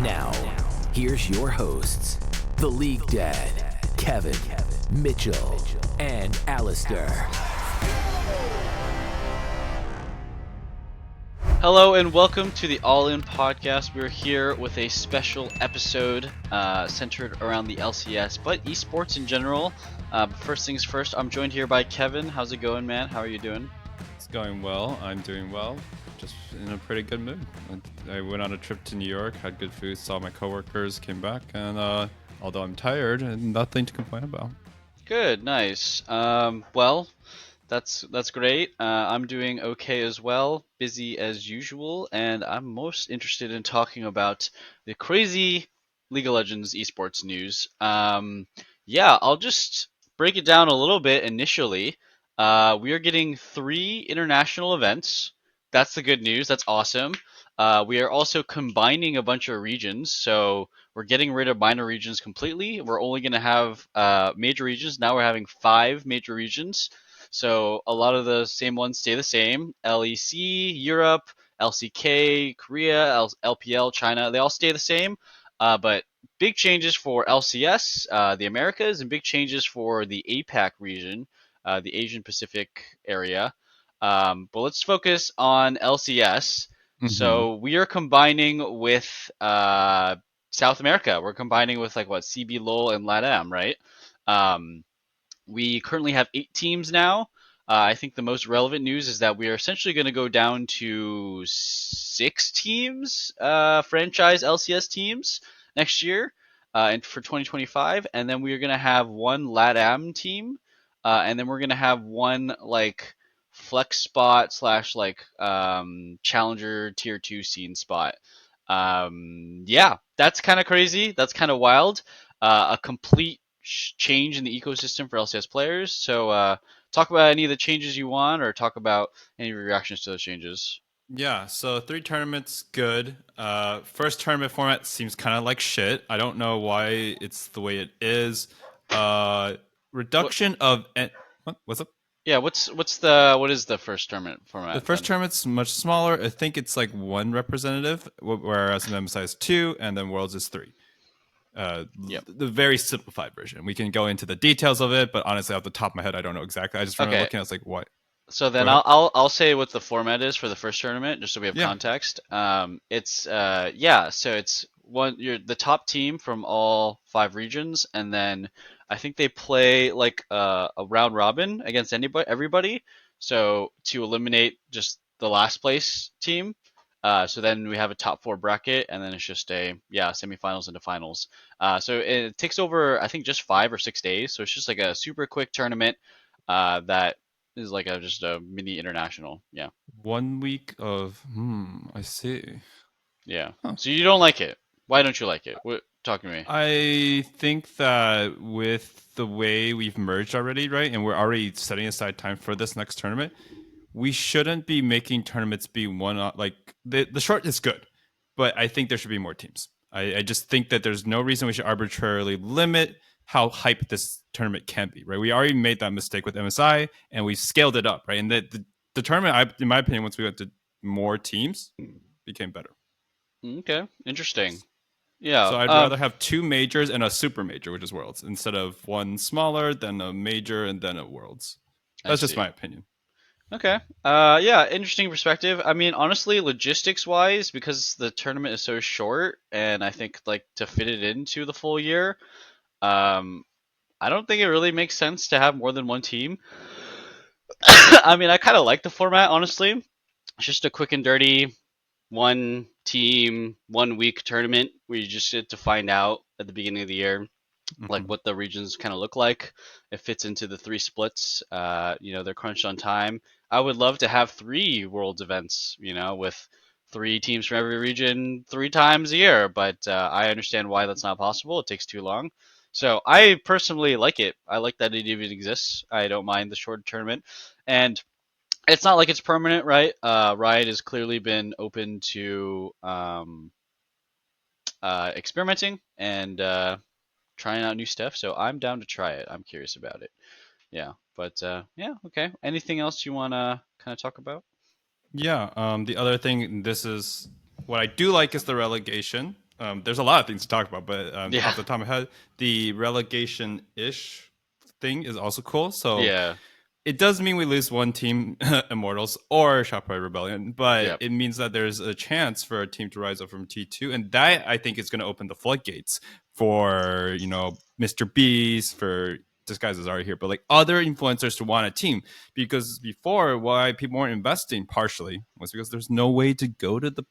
Now, here's your hosts, the League Dad, Kevin, Mitchell, and Alistair. Hello and welcome to the All In Podcast. We're here with a special episode centered around the LCS, but esports in general. First things first, I'm joined here by Kevin. How's it going, man? How are you doing? It's going well. I'm doing well. Just in a pretty good mood. I went on a trip to New York, had good food, saw my coworkers, came back, and although I'm tired, nothing to complain about. Good, nice. Well, that's great. I'm doing okay as well, busy as usual, and I'm most interested in talking about the crazy League of Legends esports news. Yeah, I'll just break it down a little bit initially. We are getting 3 international events. That's the good news. That's awesome. We are also combining a bunch of regions, so we're getting rid of minor regions completely. We're only going to have major regions. Now we're having 5 major regions. So a lot of the same ones stay the same. LEC, Europe, LCK, Korea, LPL, China, they all stay the same. But big changes for LCS, the Americas, and big changes for the APAC region, the Asian Pacific area. But let's focus on LCS. Mm-hmm. So we are combining with South America. We're combining with like what CB, LOL, and LATAM, right? Um, we currently have 8 teams now. I think the most relevant news is that we are essentially going to go down to 6 teams, franchise LCS teams next year, and for 2025, and then we are going to have one LATAM team, and then we're going to have one like flex spot slash like challenger tier 2 scene spot. Yeah, that's kind of crazy. That's kind of wild. A complete change in the ecosystem for LCS players. So, talk about any of the changes you want, or talk about any of your reactions to those changes. Yeah, so 3 tournaments, good. First tournament format seems kind of like shit. I don't know why it's the way it is. Uh, What? reduction of what's up? Yeah. What is the first tournament The format first then? tournament's much smaller. I think it's like 1 representative, whereas MSI is 2, and then Worlds is 3. Yep. The very simplified version. We can go into the details of it, but honestly, off the top of my head, I don't know exactly. I just remember Okay. looking. I was like, "What? So Go then ahead." I'll say what the format is for the first tournament, just so we have Yeah. context. It's yeah, so it's you're the top team from all 5 regions, and then I think they play like a round robin against everybody. So to eliminate just the last place team. So then we have a top 4 bracket, and then it's just a semifinals into finals. So it takes over I think just 5 or 6 days. So it's just like a super quick tournament that is like just a mini international. Yeah. 1 week of I see. Yeah. Huh. So you don't like it. Why don't you like it? What talk to me. I think that with the way we've merged already, right, and we're already setting aside time for this next tournament, we shouldn't be making tournaments be like the short is good, but I think there should be more teams. I just think that there's no reason we should arbitrarily limit how hype this tournament can be, right? We already made that mistake with MSI and we scaled it up, right? And the tournament, in my opinion, once we went to more teams, became better. Okay. Interesting. Yeah. So I'd rather have 2 majors and a super major, which is Worlds, instead of one smaller, then a major, and then a Worlds. I That's just see. my opinion. Okay. Yeah, interesting perspective. I mean, honestly, logistics wise, because the tournament is so short, and I think like to fit it into the full year, um, I don't think it really makes sense to have more than one team. I mean, I kind of like the format, honestly. It's just a quick and dirty one team, 1 week tournament where you just get to find out at the beginning of the year like Hmm. what the regions kind of look like. It fits into the 3 splits. They're crunched on time. I would love to have 3 Worlds events, with 3 teams from every region 3 times a year, but I understand why that's not possible. It takes too long. So I personally like it. I like that it even exists. I don't mind the short tournament, and it's not like it's permanent, right? Riot has clearly been open to experimenting and trying out new stuff. So I'm down to try it. I'm curious about it. Yeah, but yeah, okay. Anything else you want to kind of talk about? Yeah. The other thing, this is what I do like is the relegation. there's a lot of things to talk about, but Yeah. off the top of my head, the relegation ish thing is also cool. So Yeah. it does mean we lose one team, Immortals or Shopify Rebellion, but Yep. it means that there's a chance for a team to rise up from T2, and that I think is going to open the floodgates for Mr. Beast, for Disguise is already here, but like other influencers to want a team, because before why people weren't investing partially was because there's no way to go to the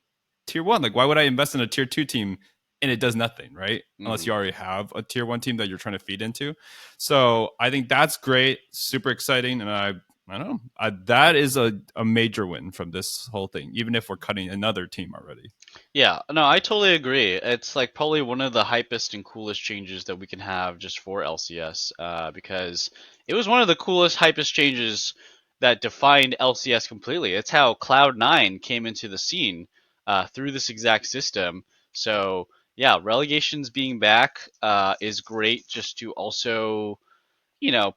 tier 1. Like, why would I invest in a tier 2 team and it does nothing, right? Unless Hmm. you already have a tier 1 team that you're trying to feed into. So I think that's great, super exciting, and I don't know. That is a major win from this whole thing, even if we're cutting another team already. Yeah, no, I totally agree. It's like probably one of the hypest and coolest changes that we can have just for LCS, because it was one of the coolest, hypest changes that defined LCS completely. It's how Cloud9 came into the scene through this exact system. So yeah, relegations being back is great just to also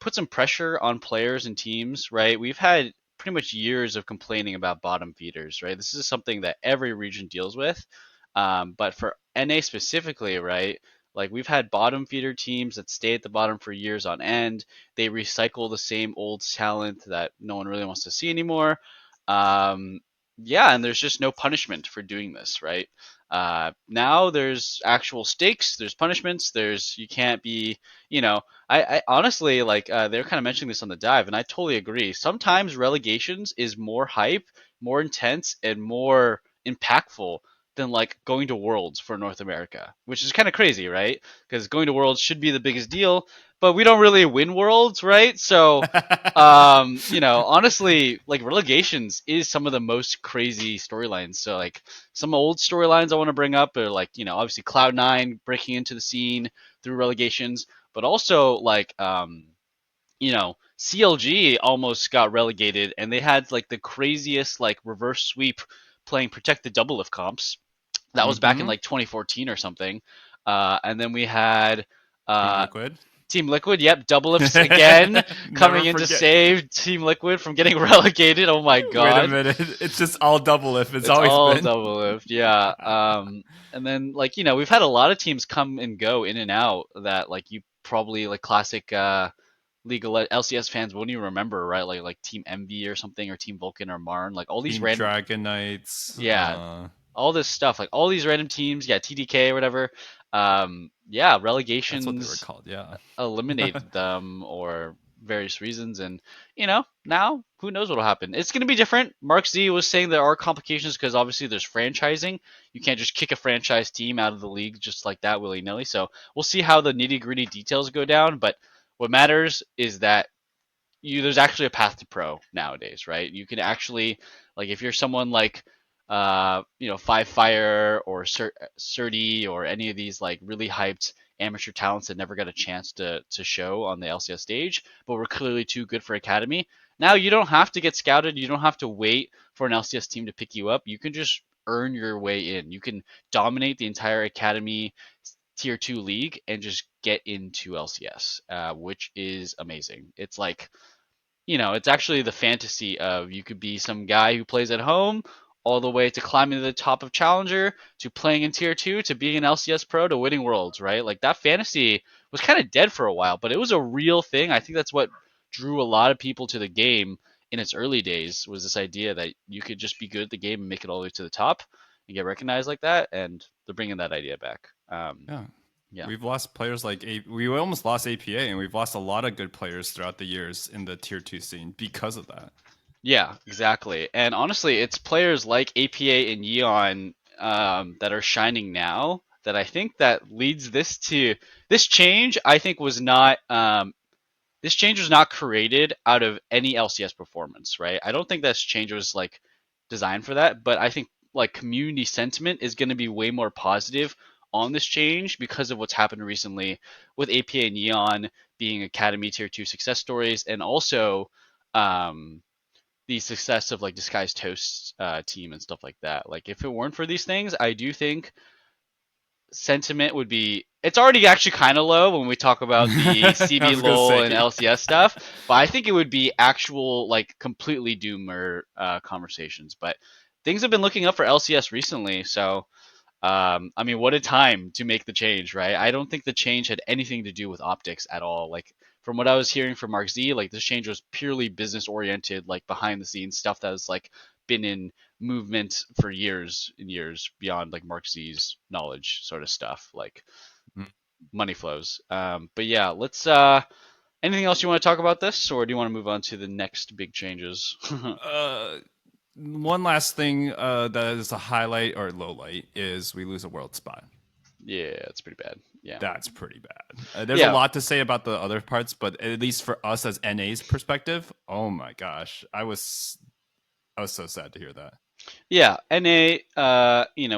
put some pressure on players and teams, right? We've had pretty much years of complaining about bottom feeders, right? This is something that every region deals with. But for NA specifically, right? Like we've had bottom feeder teams that stay at the bottom for years on end. They recycle the same old talent that no one really wants to see anymore. Um, yeah, and there's just no punishment for doing this, right? Now there's actual stakes, there's punishments, there's you can't be, you know, I honestly like they're kind of mentioning this on the dive, and I totally agree. Sometimes relegations is more hype, more intense, and more impactful than like going to Worlds for North America, which is kind of crazy, right? Because going to Worlds should be the biggest deal, but we don't really win Worlds, right? So, honestly, like relegations is some of the most crazy storylines. So, like some old storylines I want to bring up are like, obviously Cloud9 breaking into the scene through relegations, but also like CLG almost got relegated and they had like the craziest like reverse sweep playing protect the double lift comps. That was back in Mm-hmm. like 2014 or something. And then we had Team uh, Liquid. Team Liquid, yep, double lifts again, coming Never in to forget. save Team Liquid from getting relegated. Oh my Wait a god. minute. It's just all double if it's It's always all been. double lift, yeah. And then like we've had a lot of teams come and go in and out that like you probably like classic League of LCS fans won't even remember, right? Like Team Envy or something, or Team Vulcan or Marn, like all these Team random, Dragon Knights. yeah, all this stuff, like all these random teams, yeah, TDK or whatever. Yeah, That's what they were relegations called. Yeah. eliminated them or various reasons, and now who knows what'll happen. It's going to be different. Mark Z was saying there are complications because obviously there's franchising. You can't just kick a franchise team out of the league just like that willy-nilly. So we'll see how the nitty-gritty details go down, but what matters is that there's actually a path to pro nowadays, right? You can actually, like, if you're someone like Five Fire or Surdy or any of these like really hyped amateur talents that never got a chance to show on the LCS stage, but were clearly too good for academy. Now you don't have to get scouted. You don't have to wait for an LCS team to pick you up. You can just earn your way in. You can dominate the entire academy tier 2 league and just get into LCS, which is amazing. It's like it's actually the fantasy of you could be some guy who plays at home all the way to climbing to the top of Challenger to playing in Tier 2 to being an LCS pro to winning Worlds, right? Like that fantasy was kind of dead for a while, but it was a real thing. I think that's what drew a lot of people to the game in its early days was this idea that you could just be good at the game and make it all the way to the top and get recognized like that, and they're bringing that idea back. Yeah. Yeah. We've lost players like we almost lost APA, and we've lost a lot of good players throughout the years in the tier 2 scene because of that. Yeah, exactly. And honestly, it's players like APA and Yeon that are shining now that I think that leads this change. I think was not this change was not created out of any LCS performance, right? I don't think this change was like designed for that, but I think like community sentiment is going to be way more positive on this change because of what's happened recently with APA and Yeon being Academy Tier 2 success stories, and also um, the success of like Disguised Toast's team and stuff like that. Like if it weren't for these things, I do think sentiment would be it's already actually kind of low when we talk about the I CB was gonna LOL and say. LCS stuff, but I think it would be actual like completely doomer conversations. But things have been looking up for LCS recently, so I mean, what a time to make the change, right? I don't think the change had anything to do with optics at all. Like from what I was hearing from Mark Z, like this change was purely business oriented, like behind the scenes stuff that has like been in movement for years and years beyond like Mark Z's knowledge sort of stuff, like money flows. But yeah, let's anything else you want to talk about this, or do you want to move on to the next big changes? Uh, one last thing that is a highlight or low light is we lose a world spot. Yeah, it's pretty bad. Yeah. That's pretty bad. There's a Yeah. lot to say about the other parts, but at least for us as NA's perspective, oh my gosh, I was so sad to hear that. Yeah, NA,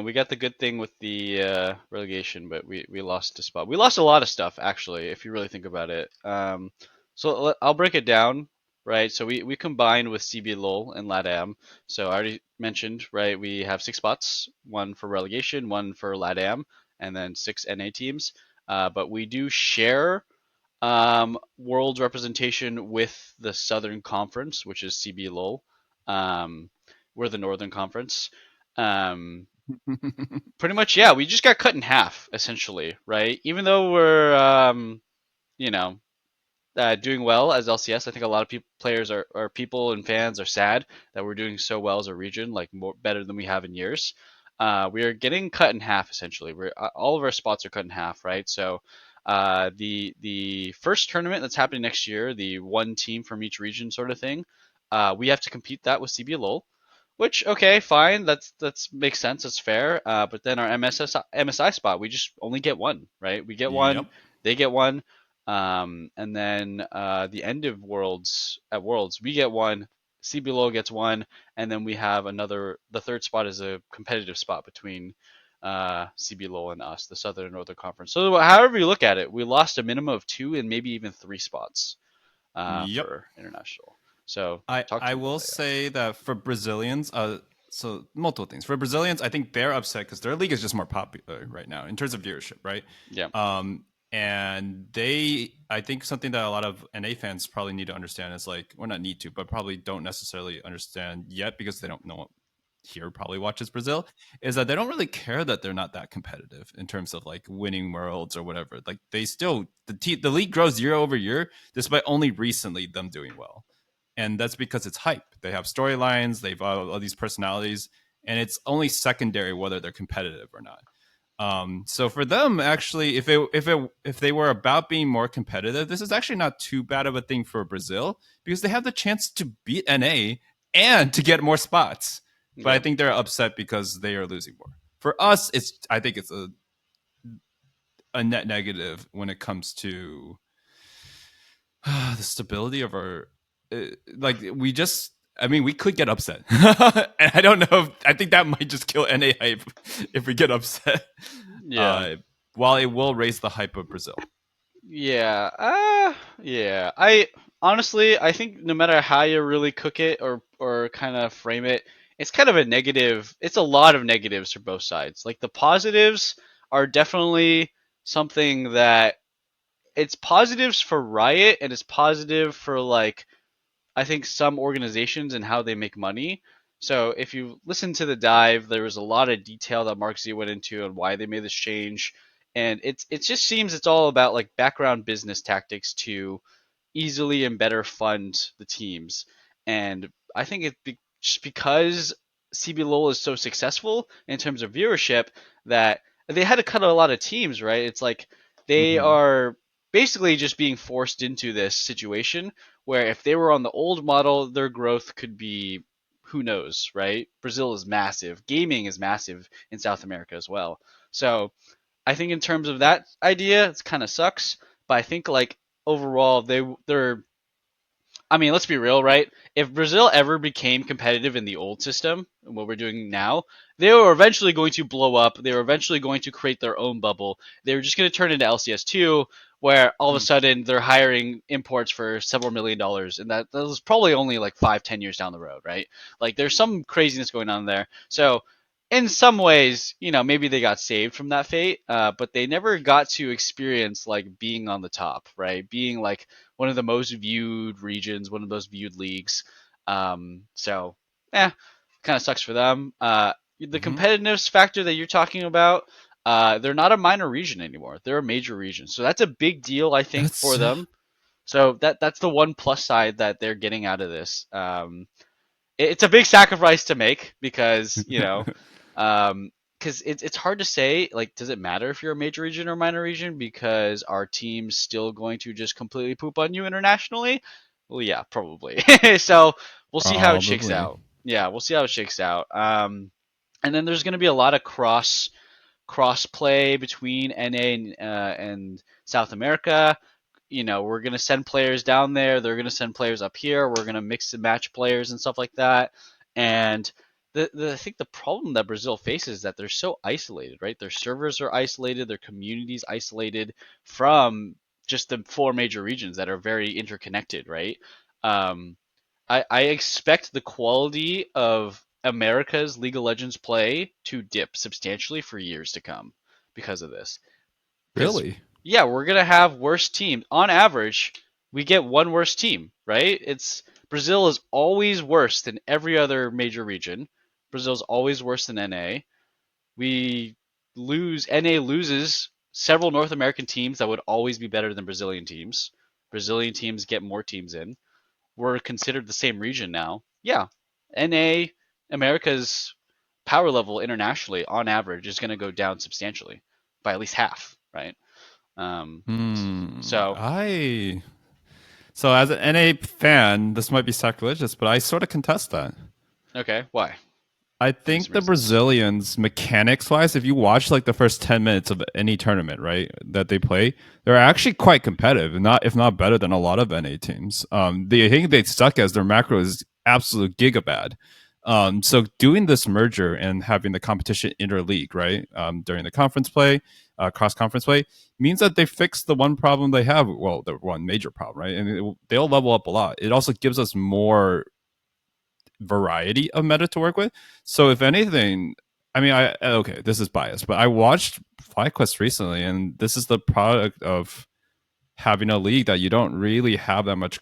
we got the good thing with the relegation, but we lost a spot. We lost a lot of stuff, actually, if you really think about it. So I'll break it down, right? So we combined with CB LOL and LATAM. So I already mentioned, right, we have 6 spots, one for relegation, one for LATAM, and then 6 NA teams. But we do share world representation with the Southern Conference, which is CB LOL. Um, we're the Northern Conference. Um, Pretty much, yeah. We just got cut in half, essentially, right? Even though we're, you know, doing well as LCS. I think a lot of players or people and fans are sad that we're doing so well as a region, like more better than we have in years. We are getting cut in half essentially. We're all of our spots are cut in half, right? So the first tournament that's happening next year, the one team from each region sort of thing, we have to compete that with CB LOL. Which okay, fine, that's makes sense, it's fair. But then our MSI spot, we just only get one, right? We get one, Yep. they get one. And then the end of Worlds, we get one, CBLO gets one, and then we have another. The third spot is a competitive spot between CBLO and us, the Southern and Northern Conference. So however you look at it, we lost a minimum of 2 and maybe even 3 spots Yep. for international. So talk I to me about will that, yeah. say that for Brazilians, so multiple things. For Brazilians, I think they're upset because their league is just more popular right now in terms of viewership, right? Yeah, And I think something that a lot of NA fans probably need to understand is like, or not need to, but probably don't necessarily understand yet because they don't know here probably watches Brazil, is that they don't really care that they're not that competitive in terms of like winning worlds or whatever. Like they still the league grows year over year despite only recently them doing well, and that's because it's hype. They have storylines, they've all these personalities, and it's only secondary whether they're competitive or not. So for them, actually, if they were about being more competitive, this is actually not too bad of a thing for Brazil because they have the chance to beat NA and to get more spots. But I yeah, think they're upset because they are losing more. For us, I think it's a net negative when it comes to the stability of our like we just I mean we could get upset and I don't know if, I think that might just kill NA hype if we get upset yeah. uh while it will raise the hype of Brazil. Yeah, yeah. I honestly, I think no matter how you really cook it or kind of frame it, it's kind of a negative. It's a lot of negatives for both sides. Like the positives are definitely something that it's positives for Riot and it's positive for like I think some organizations and how they make money. So if you listen to the dive, there was a lot of detail that Mark Z went into on why they made this change, and it just seems it's all about like background business tactics to easily and better fund the teams. And I think just because CB LOL is so successful in terms of viewership that they had to cut a lot of teams, right? It's like they Mm-hmm. are basically just being forced into this situation where if they were on the old model, their growth could be who knows, right? Brazil is massive. Gaming is massive in South America as well. So I think in terms of that idea, it kind of sucks. But I think like overall, they're I mean, let's be real, right? If Brazil ever became competitive in the old system, what we're doing now, they were eventually going to blow up. They were eventually going to create their own bubble. They were just going to turn into LCS 2, where all of a sudden they're hiring imports for several $1 million. And that was probably only like 5, 10 years down the road, right? Like there's some craziness going on there. So, in some ways, maybe they got saved from that fate, but they never got to experience like being on the top, right? Being like one of the most viewed regions, one of those viewed leagues. So, kind of sucks for them. the Hmm. competitiveness factor that you're talking about, they're not a minor region anymore. They're a major region. So that's a big deal, I think, for That's them. So that's the one plus side that they're getting out of this. It's a big sacrifice to make because um, it's hard to say, like, does it matter if you're a major region or minor region, because are teams still going to just completely poop on you internationally? Well, yeah, probably. So we'll see how it shakes probably out. Yeah, we'll see how it shakes out. And then there's going to be a lot of cross play between NA and South America. We're going to send players down there. They're going to send players up here. We're going to mix and match players and stuff like that. And I think the problem that Brazil faces is that they're so isolated, right? Their servers are isolated, their communities isolated from just the four major regions that are very interconnected, right? Um, I expect the quality of America's League of Legends play to dip substantially for years to come because of this. Because really. yeah, we're gonna have worse teams. On average, we get one worse team, right? It's Brazil is always worse than every other major region. Brazil's always worse than NA. We lose NA loses several North American teams that would always be better than Brazilian teams. Brazilian teams get more teams in. We're considered the same region now. Yeah, NA America's power level internationally on average is going to go down substantially by at least half, right? Um, Hmm. so I so as an NA fan, this might be sacrilegious, but I sort of contest that. okay, why? I Give me some think the reasons. Brazilians, mechanics wise, if you watch like the first 10 minutes of any tournament, right, that they play, they're actually quite competitive, and not if not better than a lot of NA teams. I think they suck as their macro is absolute gigabad. So doing this merger and having the competition interleague, right, during the conference play, cross conference play, means that they fix the one problem they have. Well, the one major problem, right, and they'll level up a lot. It also gives us more variety of meta to work with. So if anything, I mean, I okay, this is biased, but I watched FlyQuest recently, and this is the product of having a league that you don't really have that much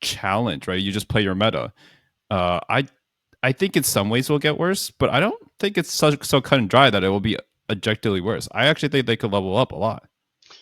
challenge, right? You just play your meta. I think in some ways it will get worse, but I don't think it's so cut and dry that it will be objectively worse. I actually think they could level up a lot.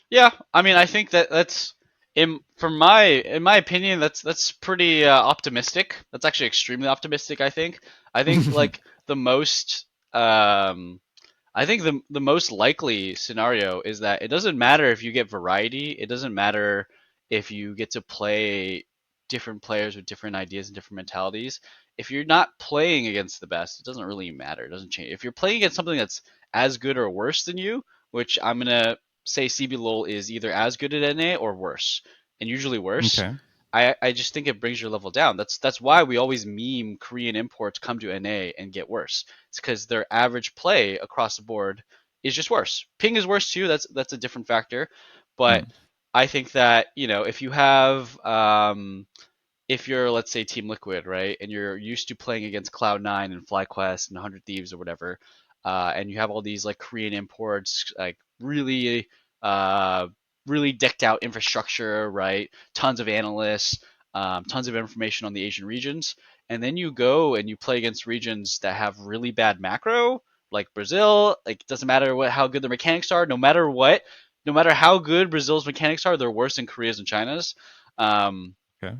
Yeah, I mean, I think that's in my opinion, that's pretty optimistic. That's actually extremely optimistic. I think like the most I think the most likely scenario is that it doesn't matter if you get variety. It doesn't matter if you get to play different players with different ideas and different mentalities. If you're not playing against the best, it doesn't really matter. It doesn't change. If you're playing against something that's as good or worse than you, which I'm gonna say CBLOL is either as good at NA or worse, and usually worse. Okay. I just think it brings your level down. That's why we always meme Korean imports come to NA and get worse. It's because their average play across the board is just worse. Ping is worse too. That's a different factor, but Mm. I think that if you have if you're, let's say, Team Liquid, right, and you're used to playing against Cloud9 and FlyQuest and 100 Thieves or whatever, and you have all these like Korean imports, like uh, really decked out infrastructure, right, tons of analysts, tons of information on the Asian regions, and then you go and you play against regions that have really bad macro, like Brazil. Like, it doesn't matter how good their mechanics are, no matter how good Brazil's mechanics are, they're worse than Korea's and China's. Um, Okay.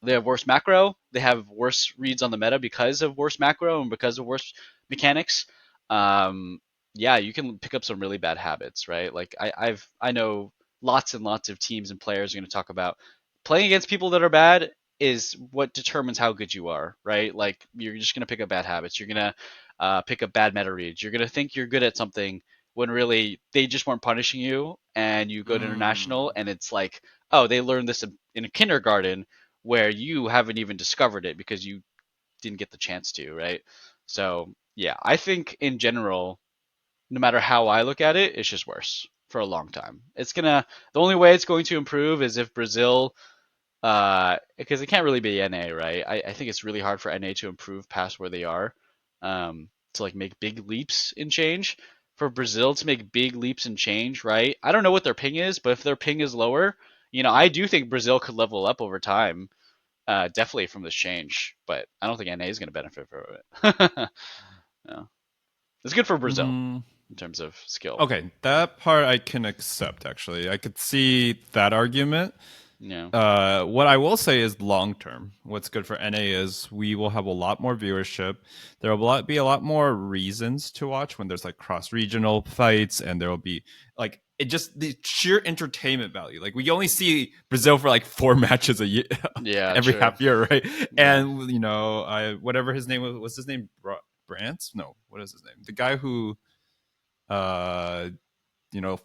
they have worse macro. They have worse reads on the meta because of worse macro and because of worse mechanics. Um, yeah, you can pick up some really bad habits, right? Like I know lots and lots of teams and players are going to talk about playing against people that are bad is what determines how good you are, right? Like, you're just going to pick up bad habits. You're going to pick up bad meta reads. You're going to think you're good at something when really they just weren't punishing you, and you go to international Mm. and it's like, oh, they learned this in a kindergarten where you haven't even discovered it because you didn't get the chance to, right? So, yeah, I think in general, no matter how I look at it, it's just worse for a long time. The only way it's going to improve is if Brazil, because it can't really be NA, right? I think it's really hard for NA to improve past where they are, to like make big leaps in change. For Brazil to make big leaps in change, right? I don't know what their ping is, but if their ping is lower, I do think Brazil could level up over time, definitely from this change, but I don't think NA is going to benefit from it. Yeah, it's good for Brazil Mm, in terms of skill. okay, that part I can accept. Actually, I could see that argument. Yeah. What I will say is long term, what's good for NA is we will have a lot more viewership. There will be a lot more reasons to watch when there's like cross regional fights, and there will be like it just the sheer entertainment value. Like we only see Brazil for like 4 matches a year, Yeah. every True. half year, right? Yeah. And you know, I whatever his name was his name Brant? No, what is his name? The guy who uh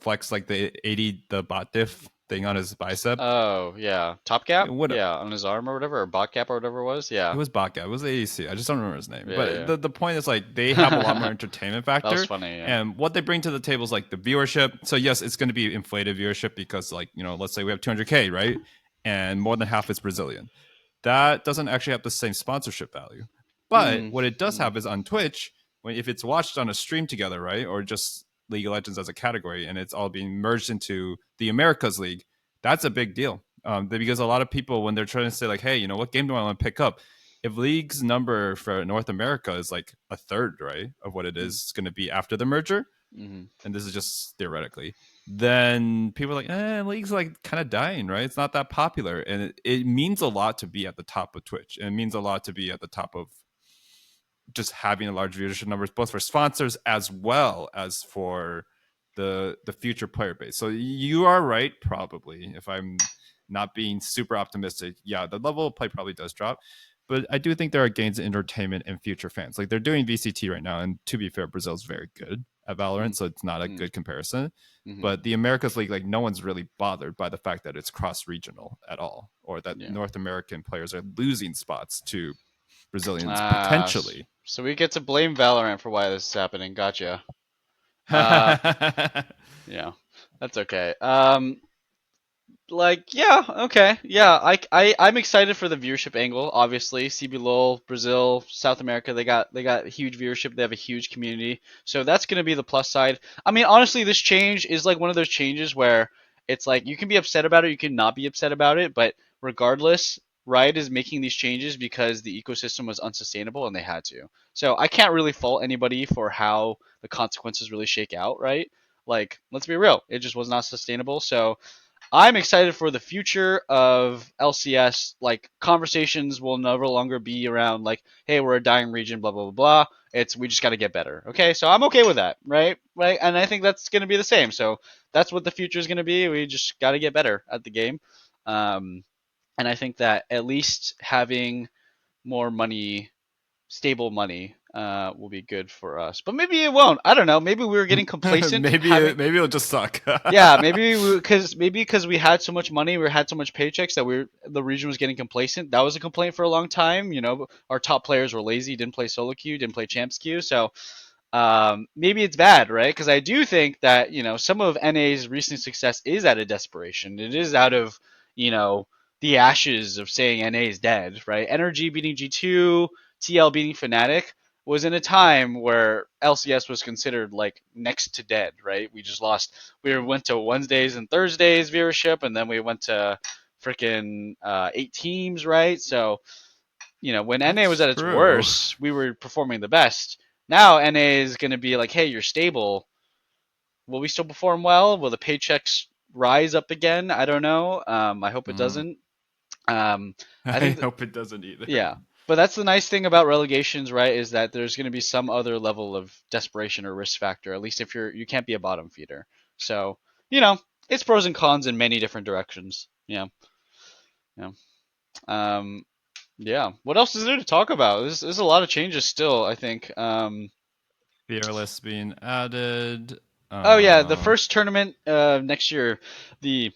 flex like the 80 the bot diff thing on his bicep. Oh yeah. Top cap. What Yeah, on his arm or whatever, or bot cap or whatever it was. it Yeah. was Baka, it was AEC. I just don't remember his name. But Yeah. the point is like they have a lot more Yeah. entertainment That was factor, funny. Yeah. and what they bring to the table is like the viewership. So yes, it's going to be inflated viewership because like let's say we have 200K, right, and more than half is Brazilian. That doesn't actually have the same sponsorship value. But Mm, what it does mm, have is on Twitch, when if it's watched on a stream together, right, or just League of Legends as a category, and it's all being merged into the Americas League, that's a big deal. Because a lot of people, when they're trying to say like, hey, what game do I want to pick up? If League's number for North America is like a third, right, of what it mm, is going to be after the merger, mm, and this is just theoretically, then people are like, League's like kind of dying, right? It's not that popular. And it means a lot to be at the top of Twitch. And it means a lot to be at the top of just having a large viewership numbers, both for sponsors as well as for the future player base. So you are right, probably. If I'm not being super optimistic, yeah, the level of play probably does drop. But I do think there are gains in entertainment and future fans. Like they're doing VCT right now, and to be fair, Brazil's very good at Valorant, mm, so it's not a mm, good comparison. mm. But the Americas League, like no one's really bothered by the fact that it's cross regional at all, or that Yeah. North American players are losing spots to Brazilians Ah, potentially. so we get to blame Valorant for why this is happening. Gotcha. Uh, yeah, that's okay. Like, yeah, okay, yeah. I'm excited for the viewership angle. Obviously, CB LOL, Brazil, South America, they got huge viewership. They have a huge community, so that's gonna be the plus side. I mean, honestly, this change is like one of those changes where it's like you can be upset about it, you can not be upset about it, but regardless, Riot is making these changes because the ecosystem was unsustainable and they had to. So I can't really fault anybody for how the consequences really shake out, right? Like, let's be real, it just was not sustainable. So I'm excited for the future of LCS. Like conversations will no longer be around like, hey, we're a dying region, blah blah blah blah. It's we just got to get better. Okay, so I'm okay with that, right? Right, and I think that's going to be the same. So that's what the future is going to be. We just got to get better at the game, um, and I think that at least having more money, stable money, will be good for us. But maybe it won't. I don't know. Maybe we were getting complacent having Maybe it'll just suck. yeah, maybe because we had so much money, we had so much paychecks that the region was getting complacent. That was a complaint for a long time. Our top players were lazy, didn't play solo queue, didn't play champs queue. So maybe it's bad, right? Because I do think that some of NA's recent success is out of desperation. It is out of you know the ashes of saying NA is dead, right? Energy beating G2, TL beating Fnatic was in a time where LCS was considered like next to dead, right? We just lost. We went to Wednesdays and Thursdays viewership, and then we went to freaking 8 teams, right? So when NA was That's at its true. worst, we were performing the best. Now NA is going to be like, hey, you're stable. Will we still perform well? Will the paychecks rise up again? I don't know. I hope it Mm, doesn't. Um, I I think, hope it doesn't either. yeah. But that's the nice thing about relegations, right? Is that there's going to be some other level of desperation or risk factor. At least if you can't be a bottom feeder. So it's pros and cons in many different directions. Yeah, yeah. Um, yeah. What else is there to talk about? There's a lot of changes still. I think. Fearless being added. Oh yeah, the Um, first tournament next year, the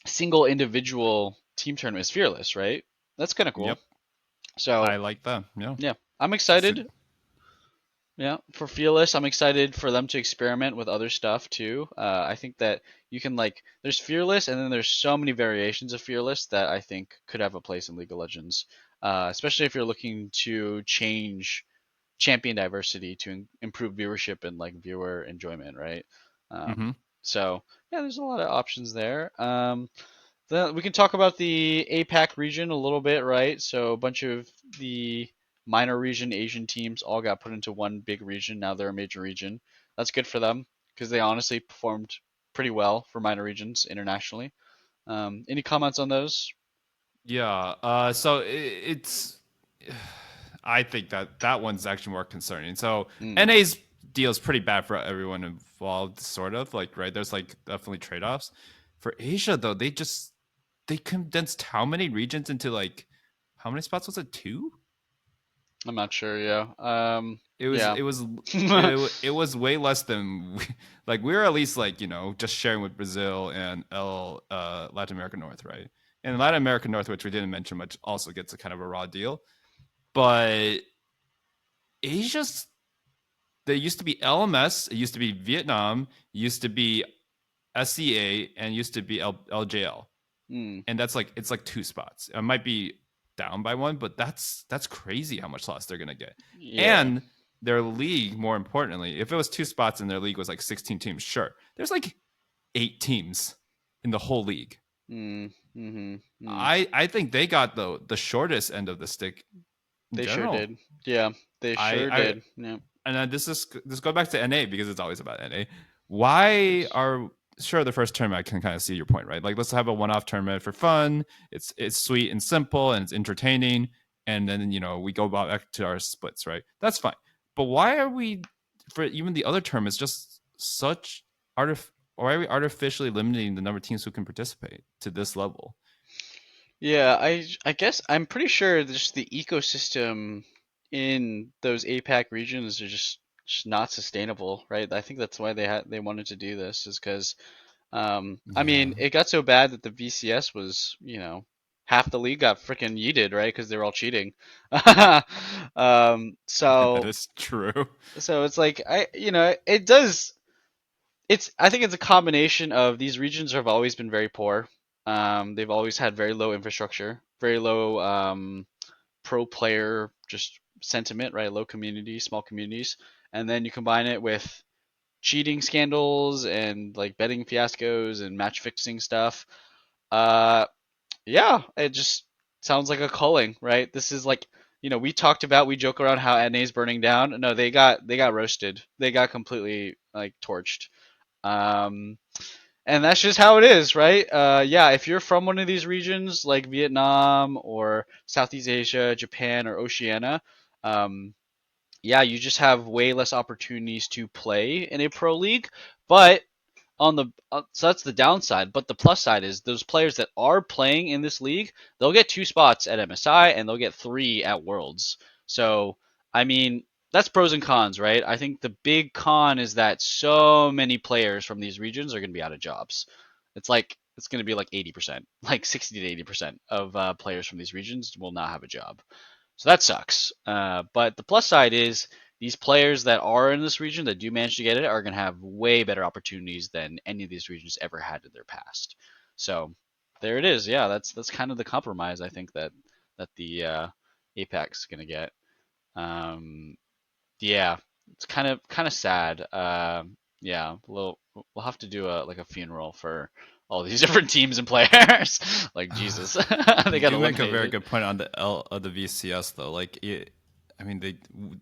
single individual team tournament is Fearless, right? That's kind of cool. yep, So I like that. Yeah, yeah, I'm just excited. Yeah, for Fearless, I'm excited for them to experiment with other stuff too. I think that you can there's Fearless, and then there's so many variations of Fearless that I think could have a place in League of Legends, especially if you're looking to change champion diversity to improve viewership and viewer enjoyment, right? hmm So yeah, there's a lot of options there. Then we can talk about the APAC region a little bit, right? So a bunch of the minor region Asian teams all got put into one big region. Now they're a major region. That's good for them because they honestly performed pretty well for minor regions internationally. Any comments on those? Yeah. So it's. I think that that one's actually more concerning. So Mm, NA's deal is pretty bad for everyone involved, sort of like right. There's like definitely trade offs. For Asia though, they condensed how many regions into like how many spots was it? Two? I'm not sure. Yeah. It was Yeah. it was it was way less than like we were at least like just sharing with Brazil and Latin America North, right? And Latin America North, which we didn't mention much, also gets a kind of a raw deal. But Asia's there used to be LMS, it used to be Vietnam, used to be SCA, and used to be LJL, mm, and that's like it's like two spots. It might be down by one, but that's crazy how much loss they're gonna get. yeah. And their league, more importantly, if it was two spots and their league was like 16 teams, sure. There's like 8 teams in the whole league. Mm, mm-hmm, mm. I think they got the shortest end of the stick in They sure general. did. Yeah, they sure I did. Yeah. and this go back to NA because it's always about NA. Why are sure the first tournament I can kind of see your point, right? Like let's have a one-off tournament for fun. It's sweet and simple and it's entertaining, and then we go back to our splits, right? That's fine. But why are we for even the other tournaments just such why are we artificially limiting the number of teams who can participate to this level? Yeah, I guess I'm pretty sure just the ecosystem in those APAC regions are just not sustainable, right? I think that's why they wanted to do this is because I Yeah. mean, it got so bad that the VCS was, half the league got freaking yeeted, right? Because they were all cheating. Um, That so is true. so it's like it does. I think it's a combination of these regions have always been very poor. They've always had very low infrastructure, very low pro player just sentiment, right? Low community, small communities, and then you combine it with cheating scandals and like betting fiascos and match fixing stuff. Uh, yeah, it just sounds like a culling, right? This is like we joke around how NA's burning down. No, they got roasted. They got completely like torched. Um, and that's just how it is, right? Yeah, if you're from one of these regions like Vietnam or Southeast Asia, Japan, or Oceania, um, yeah, you just have way less opportunities to play in a pro league. But so that's the downside. But the plus side is those players that are playing in this league, they'll get 2 spots at MSI and they'll get 3 at Worlds. So I mean, that's pros and cons, right? I think the big con is that so many players from these regions are going to be out of jobs. It's going to be like 80%, like 60 to 80% of players from these regions will not have a job. So that sucks. But the plus side is these players that are in this region that do manage to get it are going to have way better opportunities than any of these regions ever had in their past. So there it is. Yeah, that's kind of the compromise I think that the APEC is going to get. Um, yeah, it's kind of sad. Yeah, we'll have to do a funeral for all these different teams and players. Like Jesus, they You got do make a very eliminated. good point on the VCS though. Like, I mean,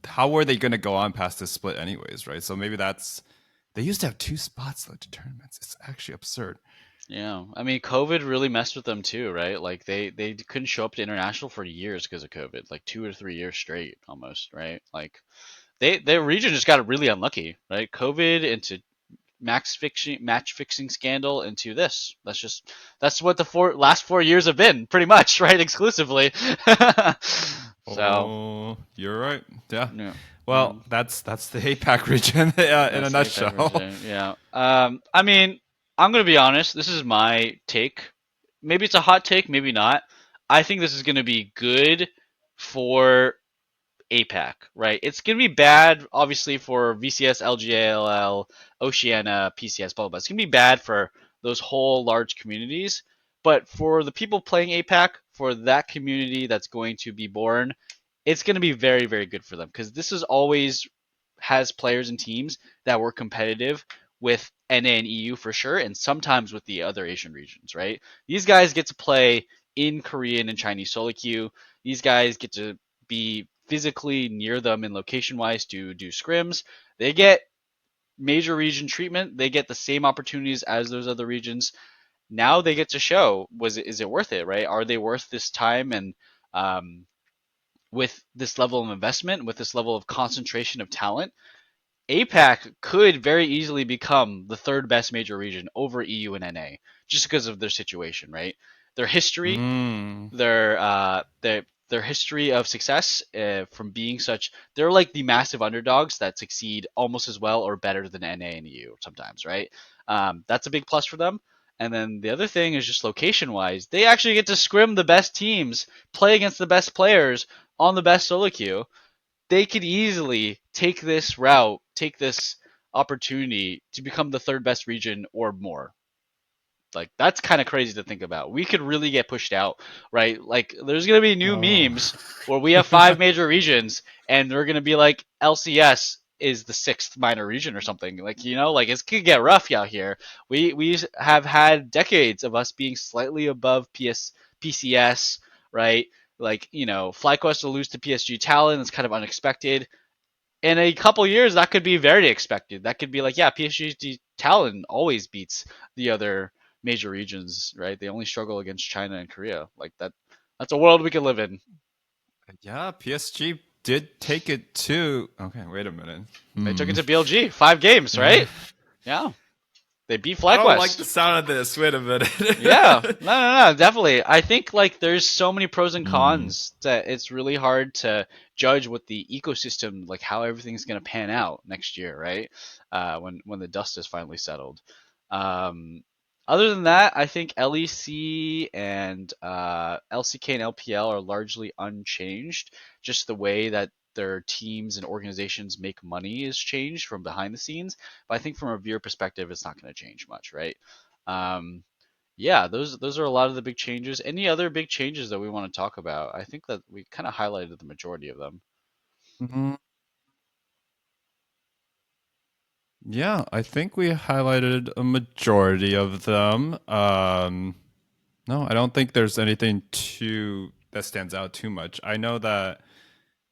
how were they going to go on past this split anyways, right? So maybe they used to have two spots though to tournaments. It's actually absurd. Yeah, I mean, COVID really messed with them too, right? Like they couldn't show up to international for years because of COVID, like 2 or 3 years straight, almost, right? Like their region just got really unlucky, right? COVID into match fixing scandal into this. That's what the last 4 years have been, pretty much, right? Exclusively. So Oh, you're right. Yeah. yeah, yeah. Well, that's the APAC region in a That's the APEC nutshell. region. Yeah. I mean, I'm gonna be honest. This is my take. Maybe it's a hot take, maybe not. I think this is gonna be good for APAC, right? It's gonna be bad, obviously, for VCS, LGALL, Oceania, PCS, blah blah. It's gonna be bad for those whole large communities, but for the people playing APAC, for that community that's going to be born, it's gonna be very very good for them because this is always has players and teams that were competitive with NA and EU for sure, and sometimes with the other Asian regions, right? These guys get to play in Korean and Chinese solo queue. These guys get to be physically near them in location wise to do scrims. They get major region treatment. They get the same opportunities as those other regions. Now they get to show, is it worth it, right? Are they worth this time? And um, with this level of investment, with this level of concentration of talent, APAC could very easily become the third best major region over EU and NA just because of their situation, right? Their history, Mm. their history of success from being such, they're like the massive underdogs that succeed almost as well or better than NA and EU sometimes, right? That's a big plus for them. And then the other thing is just location wise, they actually get to scrim the best teams, play against the best players on the best solo queue. They could easily take this route, take this opportunity to become the third best region or more. Like that's kind of crazy to think about. We could really get pushed out, right? Like there's gonna be new Oh. memes where we have five major regions, and they're gonna be like LCS is the sixth minor region or something. Like like it could get rough out here. We have had decades of us being slightly above PCS, right? Like FlyQuest will lose to PSG Talon. It's kind of unexpected. In a couple years, that could be very expected. That could be like, yeah, PSG Talon always beats the other major regions, right? They only struggle against China and Korea. Like that. That's a world we could live in. Yeah, PSG did take it to. Okay, wait a minute. They took it Hmm. to BLG, 5 games, Yeah. right? Yeah, they beat I don't like the FlyQuest. sound of this. Wait a Yeah, minute. no, definitely. I think like there's so many pros and Hmm. cons that it's really hard to judge what the ecosystem, like how everything's gonna pan out next year, right? When the dust is finally settled. Um, Other than that, I think LEC and LCK and LPL are largely unchanged. Just the way that their teams and organizations make money is changed from behind the scenes. But I think from a viewer perspective, it's not going to change much, right? Um, yeah, those are a lot of the big changes. Any other big changes that we want to talk about? I think that we kind of highlighted the majority of them. Mhm. Yeah, I think we highlighted a majority of them. No, I don't think there's anything too that stands out too much. I know that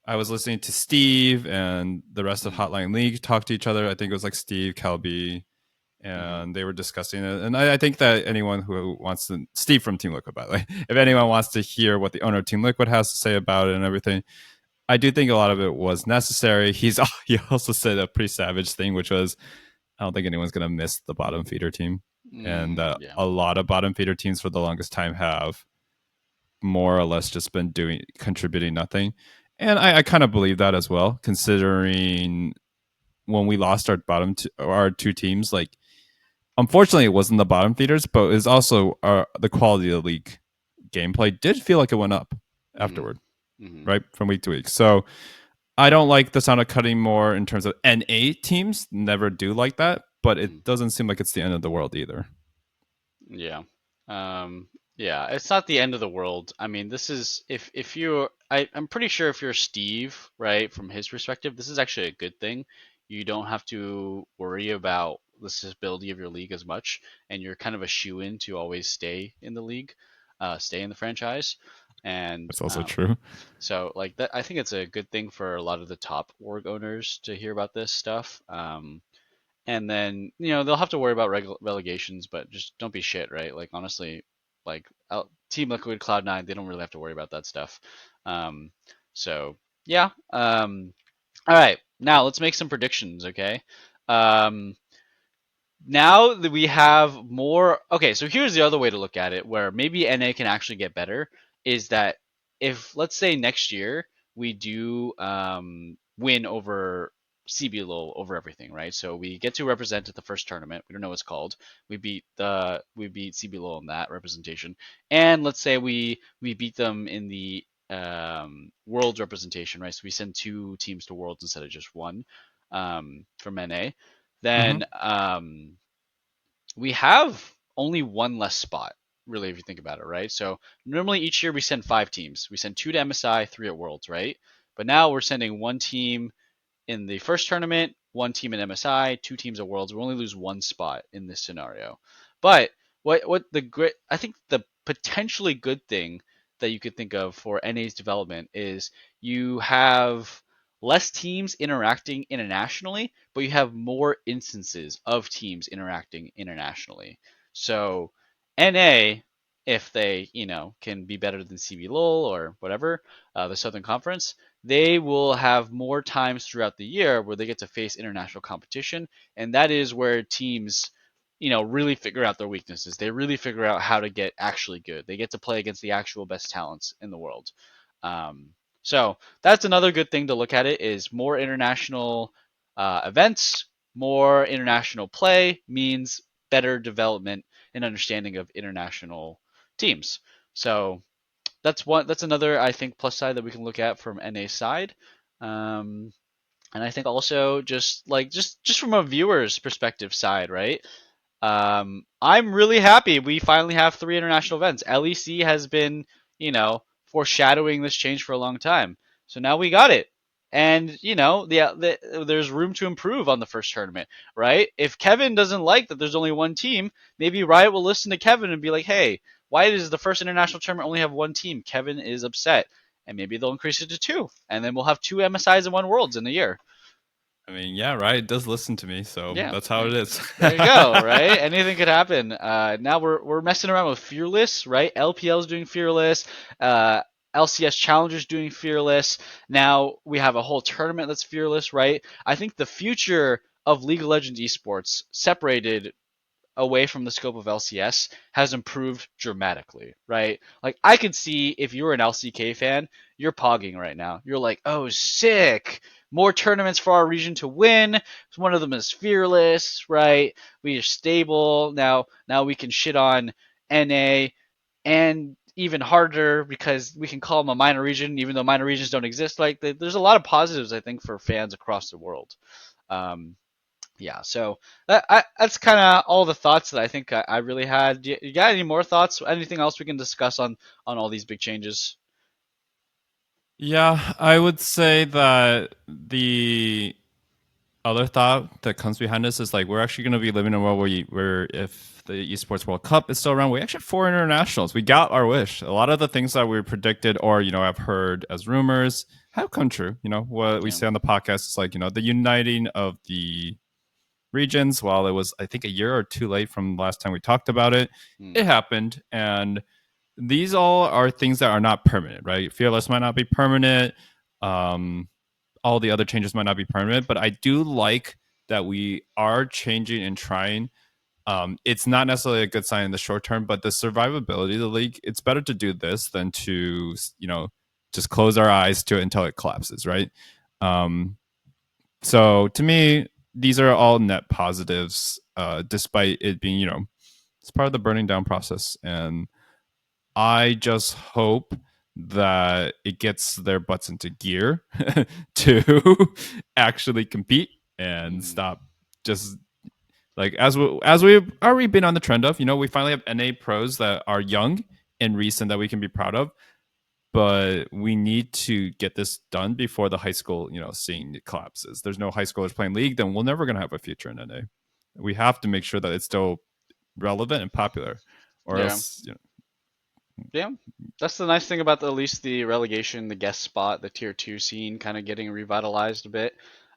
I was listening to Steve and the rest of Mm, Hotline League talk to each other. I think it was like Steve, Calby, mm-hmm, and they were discussing it. And I think that anyone who wants to, Steve from Team Liquid, by the way, if anyone wants to hear what the owner of Team Liquid has to say about it and everything, I do think a lot of it was necessary. He also said a pretty savage thing, which was, I don't think anyone's going to miss the bottom feeder team. And yeah. a lot of bottom feeder teams for the longest time have more or less just been doing contributing nothing. And I kind of believe that as well, considering when we lost our two teams, like unfortunately it wasn't the bottom feeders, but it's also the quality of the league gameplay did feel like it went up Mm-hmm, afterward, mm-hmm, right? From week to week. So I don't like the sound of cutting more in terms of NA teams. Never do like that, but mm-hmm. it doesn't seem like it's the end of the world either. Yeah. Um, yeah, it's not the end of the world. I mean, this is if you're I'm pretty sure if you're Steve, right, from his perspective, this is actually a good thing. You don't have to worry about the stability of your league as much, and you're kind of a shoe in to always stay in the league, stay in the franchise. And That's also true. so like that I think it's a good thing for a lot of the top org owners to hear about this stuff. And then they'll have to worry about relegations, but just don't be shit, right? Like honestly, like Team Liquid, Cloud9, they don't really have to worry about that stuff. Um, so yeah. All right, now let's make some predictions, okay? Um, Now that we have more, okay, so here's the other way to look at it, where maybe NA can actually get better, is that if let's say next year we do win over CBLOL over everything, right? So we get to represent at the first tournament. We don't know what it's called. We beat CBLOL in that representation, and let's say we beat them in the Worlds representation, right? So we send two teams to Worlds instead of just one from NA. Mm-hmm. Then we have only one less spot, really, if you think about it, right? So normally each year we send 5 teams. We send 2 to MSI, 3 at Worlds, right? But now we're sending one team in the first tournament, one team in MSI, 2 teams at Worlds. We only lose one spot in this scenario. But what the great, I think the potentially good thing that you could think of for NA's development is you have less teams interacting internationally, but you have more instances of teams interacting internationally. So NA, if they, can be better than CB Lowell or whatever, the Southern Conference, they will have more times throughout the year where they get to face international competition, and that is where teams really figure out their weaknesses. They really figure out how to get actually good. They get to play against the actual best talents in the world. Um, so that's another good thing to look at it is more international events, more international play means better development and understanding of international teams. So that's one. That's another I think plus side that we can look at from NA side. Um, and I think also just from a viewer's perspective side, right? I'm really happy we finally have three international events. LEC has been, foreshadowing this change for a long time. So now we got it. And, there's room to improve on the first tournament, right? If Kevin doesn't like that there's only one team, maybe Riot will listen to Kevin and be like, hey, why does the first international tournament only have one team? Kevin is upset. And maybe they'll increase it to two. And then we'll have two MSIs and one Worlds in a year. I mean, yeah, right. It does listen to me, so Yeah, that's how it is. there you go, right? Anything could happen. Now we're messing around with Fearless, right? LPL's doing Fearless. LCS Challengers doing Fearless. Now we have a whole tournament that's Fearless, right? I think the future of League of Legends esports, separated away from the scope of LCS, has improved dramatically, right? Like I could see if you're an LCK fan, you're pogging right now. You're like, "Oh, sick. More tournaments for our region to win. One of them is Fearless, right? We are stable. Now we can shit on NA and even harder because we can call them a minor region even though minor regions don't exist. Like there's a lot of positives I think for fans across the world. Um, yeah, so that's kind of all the thoughts that I think I really had. You got any more thoughts? Anything else we can discuss on all these big changes? Yeah, I would say that the other thought that comes behind this is like we're actually going to be living in a world where if the esports World Cup is still around, we actually have four internationals. We got our wish. A lot of the things that we predicted or I've heard as rumors have come true. What we Yeah. say on the podcast is like the uniting of the regions. While it was I think a year or two late from last time we talked about it, Hmm. it happened, and these all are things that are not permanent, right? Fearless might not be permanent. Um, all the other changes might not be permanent, but I do like that we are changing and trying. It's not necessarily a good sign in the short term, but the survivability of the league, it's better to do this than to, just close our eyes to it until it collapses, right? Um, so to me, these are all net positives, despite it being, it's part of the burning down process. And I just hope that it gets their butts into gear to actually compete and Hmm. stop just like as we've already been on the trend of, we finally have NA pros that are young and recent that we can be proud of, but we need to get this done before the high school, scene collapses. There's no high schoolers playing league, then we're never gonna have a future in NA. We have to make sure that it's still relevant and popular, or Yeah. else, Yeah. That's the nice thing about at least the relegation, the guest spot, the tier two scene kind of getting revitalized a bit.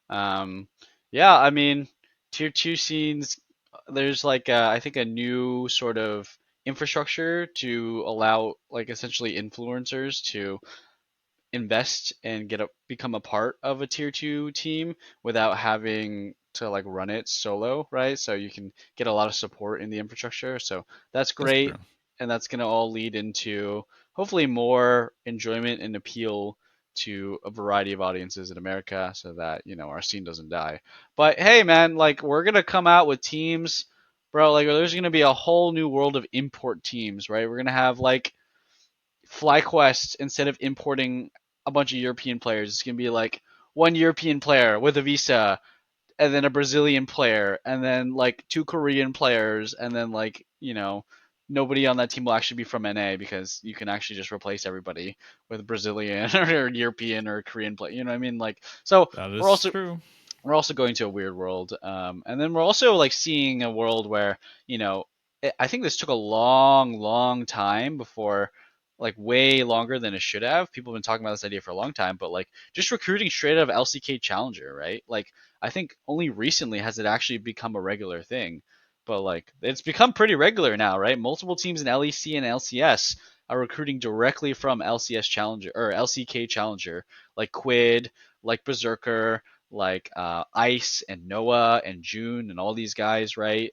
Um, yeah, I mean, tier two scenes, there's like I think a new sort of infrastructure to allow like essentially influencers to invest and become a part of a tier 2 team without having to like run it solo, right? So you can get a lot of support in the infrastructure. So that's that's true. great, and that's going to all lead into hopefully more enjoyment and appeal to a variety of audiences in America so that, our scene doesn't die. But hey man, like we're going to come out with teams, bro, like there's going to be a whole new world of import teams, right? We're going to have like FlyQuest, instead of importing a bunch of European players, it's gonna be like one European player with a visa, and then a Brazilian player, and then like two Korean players, and then like nobody on that team will actually be from NA because you can actually just replace everybody with Brazilian or European or Korean player. You know what I mean? Like so That we're is also true. we're also going to a weird world, and then we're also like seeing a world where I think this took a long, long time before like way longer than it should have. People have been talking about this idea for a long time, but like just recruiting straight out of LCK Challenger, right? Like I think only recently has it actually become a regular thing. But like it's become pretty regular now, right? Multiple teams in LEC and LCS are recruiting directly from LCS Challenger or LCK Challenger, like Quid, like Berserker, like Ice and Noah and June and all these guys, right?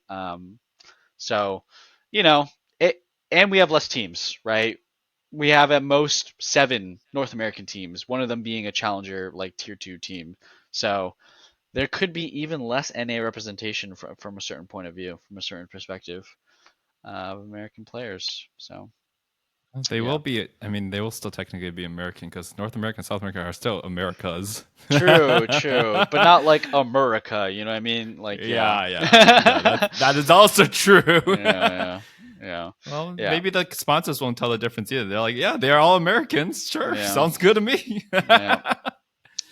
So, you know, it, and we have less teams, right? We have at most 7 North American teams, one of them being a challenger like tier 2 team. So there could be even less NA representation from a certain point of view, from a certain perspective of American players. So They yeah, will be. I mean, they will still technically be American because North America and South America are still Americas. true, true, but not like America. You know what I mean? Like yeah, Yeah. That is also true. yeah, yeah, Well, yeah, maybe the sponsors won't tell the difference either. They're like, yeah, they're all Americans. Sure, yeah, sounds good to me. yeah.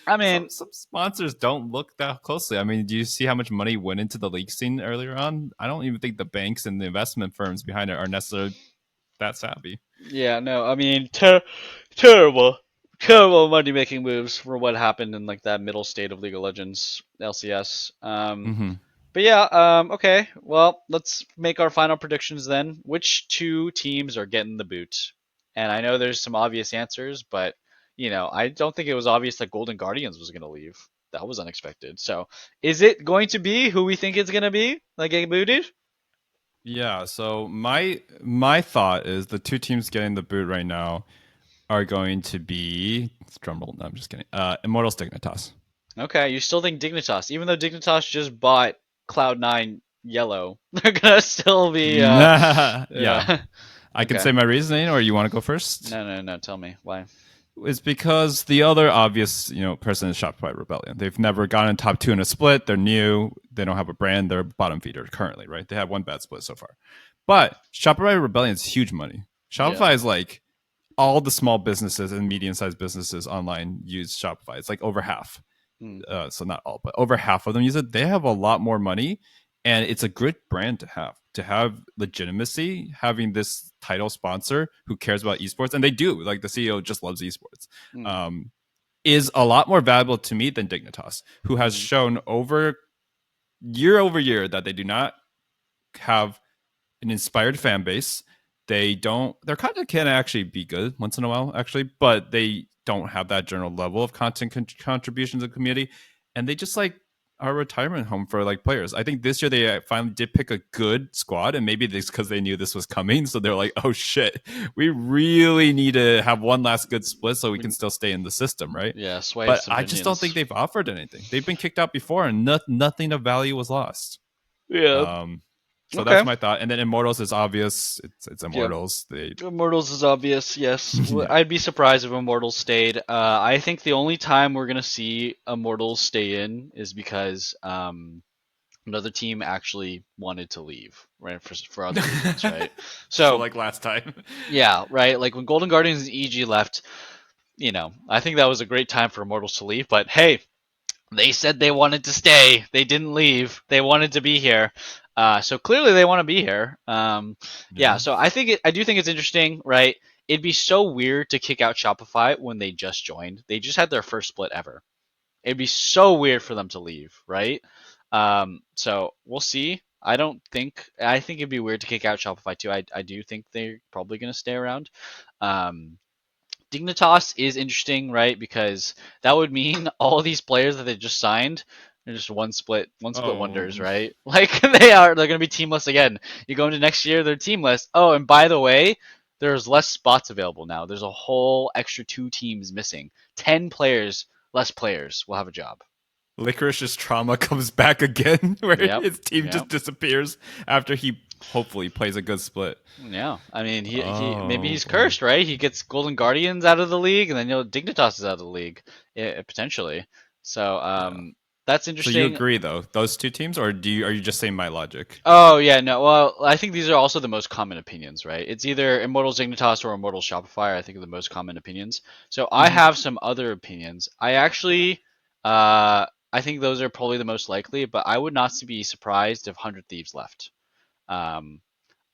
I some mean, some sponsors don't look that closely. I mean, do you see how much money went into the league scene earlier on? I don't even think the banks and the investment firms behind it are necessarily that savvy. yeah, no, I mean, terrible, terrible money making moves for what happened in like that middle state of League of Legends LCS. Hmm. But yeah, okay. Well, let's make our final predictions then. Which 2 teams are getting the boot? And I know there's some obvious answers, but I don't think it was obvious that Golden Guardians was going to leave. That was unexpected. So, is it going to be who we think it's going to be that get booted? Yeah. So my thought is the two teams getting the boot right now are going to be drumroll. No, I'm just kidding. Immortals Dignitas. Okay, you still think Dignitas, even though Dignitas just bought Cloud9 Yellow, they're gonna still be Yeah. yeah. I can Okay. say my reasoning, or you want to go first? No, no, no. Tell me why. Is because the other obvious, person is Shopify Rebellion. They've never gotten top two in a split. They're new. They don't have a brand. They're bottom feeder currently, right? They have one bad split so far. But Shopify Rebellion is huge money. Yeah. Shopify is like all the small businesses and medium-sized businesses online use Shopify. It's like over half. Hmm. So not all, but over half of them use it. They have a lot more money, and it's a good brand to have. To have legitimacy, having this title sponsor who cares about esports, and they do. Like the CEO just loves esports. Hmm. Um, is a lot more valuable to me than Dignitas, who has Hmm. shown over year that they do not have an inspired fan base. They don't. Their content can actually be good once in a while, actually, but they don't have that general level of content contributions in the community, and they just like are a retirement home for like players. I think this year they finally did pick a good squad, and maybe this because they knew this was coming, so they're like, "Oh shit, we really need to have one last good split so we can still stay in the system, right?" Yeah, sway But some I just don't think minions. they've offered anything. They've been kicked out before, and nothing of value was lost. Yeah. Um, so that's Okay. my thought. And then Immortals is obvious. It's Yeah. Immortals. They Immortals is obvious, yes. yeah. I'd be surprised if Immortals stayed. I think the only time we're gonna see Immortals stay in is because another team actually wanted to leave, right? For other reasons, right? So So like last time. yeah, right. Like when Golden Guardians and EG left, I think that was a great time for Immortals to leave. But hey, they said they wanted to stay. They didn't leave. They wanted to be here. So clearly they want to be here. Yeah. Yeah. So I do think it's interesting, right? It'd be so weird to kick out Shopify when they just joined. They just had their first split ever. It'd be so weird for them to leave, right? So we'll see. I think it'd be weird to kick out Shopify too. I do think they're probably going to stay around. Um, Dignitas is interesting, right? Because that would mean all these players that they just signed are just one split wonders, Oh, right? Like they're gonna be teamless again. You go into next year, they're teamless. Oh, and by the way, there's less spots available now. There's a whole extra 2 teams missing. 10 players, less players will have a job. Licorice's trauma comes back again, where Yep. his team Yep. just disappears after he hopefully plays a good split. Yeah, I mean, he maybe Oh he's boy. cursed, right? He gets Golden Guardians out of the league, and then Dignitas is out of the league, potentially. So Yeah. that's So you interesting. agree though, those two teams, or are you just saying my logic? Oh yeah, no. Well, I think these are also the most common opinions, right? It's either Immortals Dignitas or Immortals Shopify. I think are the most common opinions. So I Hmm. have some other opinions. I think those are probably the most likely, but I would not be surprised if 100 Thieves left. Um,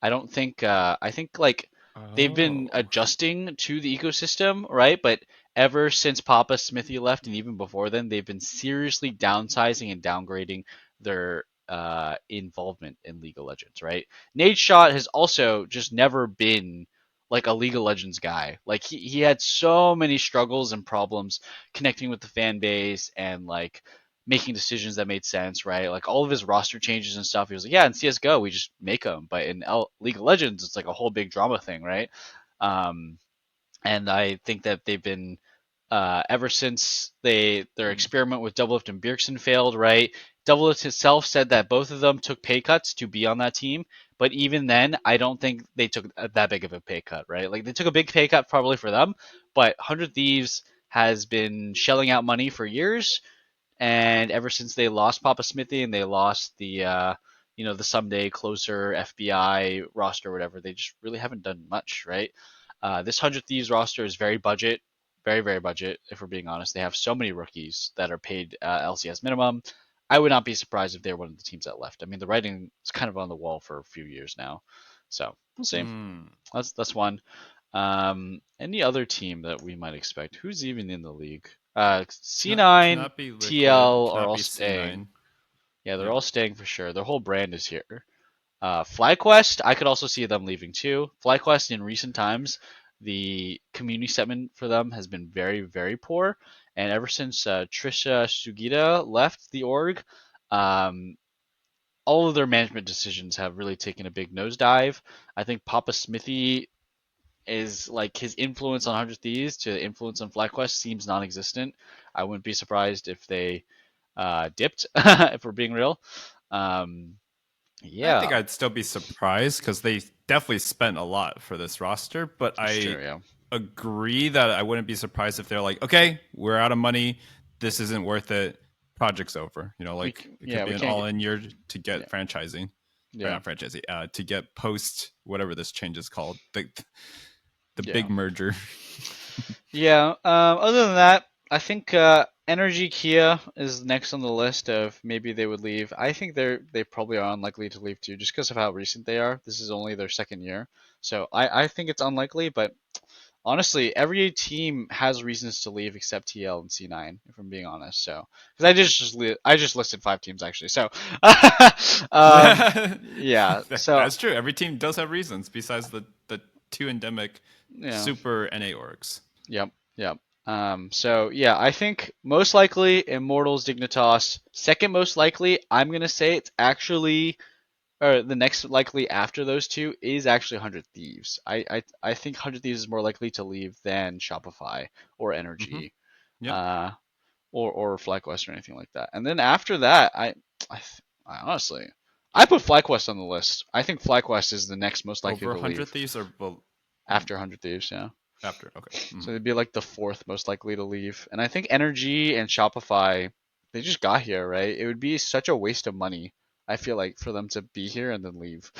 I don't think. I think like they've been Oh. adjusting to the ecosystem, right? But ever since Papa Smithy left, and even before then, they've been seriously downsizing and downgrading their involvement in League of Legends, right? Nate Shot has also just never been like a League of Legends guy. Like he had so many struggles and problems connecting with the fan base and like making decisions that made sense, right? Like all of his roster changes and stuff. He was like, yeah, in CS:GO we just make them, but in League of Legends it's like a whole big drama thing, right? Um, and I think that they've been ever since their Hmm. experiment with Doublelift and Bjergsen failed, right? Doublelift himself said that both of them took pay cuts to be on that team, but even then, I don't think they took that big of a pay cut, right? Like they took a big pay cut probably for them, but 100 Thieves has been shelling out money for years, and ever since they lost Papa Smithy and they lost the someday closer FBI roster or whatever, they just really haven't done much, right? This 100 Thieves roster is very budget, very very budget. If we're being honest, they have so many rookies that are paid LCS minimum. I would not be surprised if they're one of the teams that left. I mean, the writing is kind of on the wall for a few years now, so we'll see. Hmm. That's one. Any other team that we might expect? Who's even in the league? C9, Cannot be Liquid. TL are Cannot all be staying. C9. Yeah, they're Yep. all staying for sure. Their whole brand is here. FlyQuest, I could also see them leaving too. FlyQuest in recent times, the community sentiment for them has been very, very poor. And ever since Trisha Sugita left the org, um, all of their management decisions have really taken a big nosedive. I think Papa Smithy is like his influence on 100 Thieves to influence on FlyQuest seems non-existent. I wouldn't be surprised if they dipped, if we're being real. Um, I think yeah, I'd still be surprised because they definitely spent a lot for this roster, but it's I true. Yeah, agree that I wouldn't be surprised if they're like, okay, we're out of money. This isn't worth it. Project's over. Like it could yeah, be we an can't all get. in year to Yeah, get franchising or yeah, not franchising, to get post whatever this change is called. The yeah, big merger. yeah. Other than that, I think Energy Kia is next on the list of maybe they would leave. I think they probably are unlikely to leave too, just because of how recent they are. This is only their second year, so I think it's unlikely, but honestly, every team has reasons to leave except TL and C9, if I'm being honest. So, because I just listed 5 teams actually. So, yeah. So, That's true. Every team does have reasons besides the two endemic yeah. super NA orgs. Yep. Yep. So yeah, I think most likely Immortals Dignitas. Second most likely, I'm gonna say it's actually, or the next likely after those two is actually 100 Thieves. I think 100 Thieves is more likely to leave than Shopify or Mm-hmm. Energy. Yep. Uh, or FlyQuest or anything like that. And then after that, I, I honestly, I put FlyQuest on the list. I think FlyQuest is the next most likely Over to 100 leave thieves or after 100 Thieves. Yeah, after. Okay. so Mhm. they'd be like the fourth most likely to leave. And I think Energy and Shopify, they just got here, right? It would be such a waste of money. I feel like for them to be here and then leave,